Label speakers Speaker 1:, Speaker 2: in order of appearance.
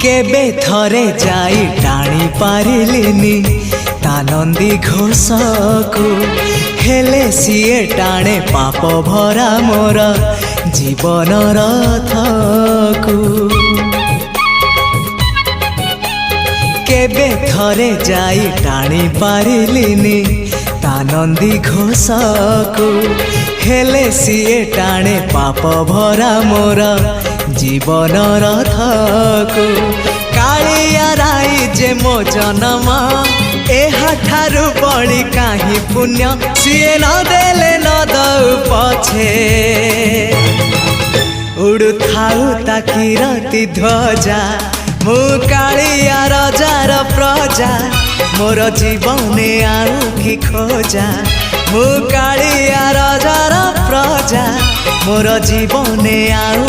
Speaker 1: केबे थरे जाई टाणी पारिलिनी ता नंदी घोषकु हेले सीए टाणे पाप भरा मोर जीवन रथकु केबे थरे जाई टाणी पारिलिनी ता नंदी घोषकु हेले सीए टाणे पाप भरा मोर जीवन रथकु कालिया राई जे मो जन्म एहाठारु बड़ी काहि पुण्य सीए न देले न दउ पछे उड़ु थाउ ताकि रति ध्वजा मु कालिया रजार प्रजा मोर जीवने आउ कि खोजा मु कालिया रजार प्रजा मोर जीवने आउ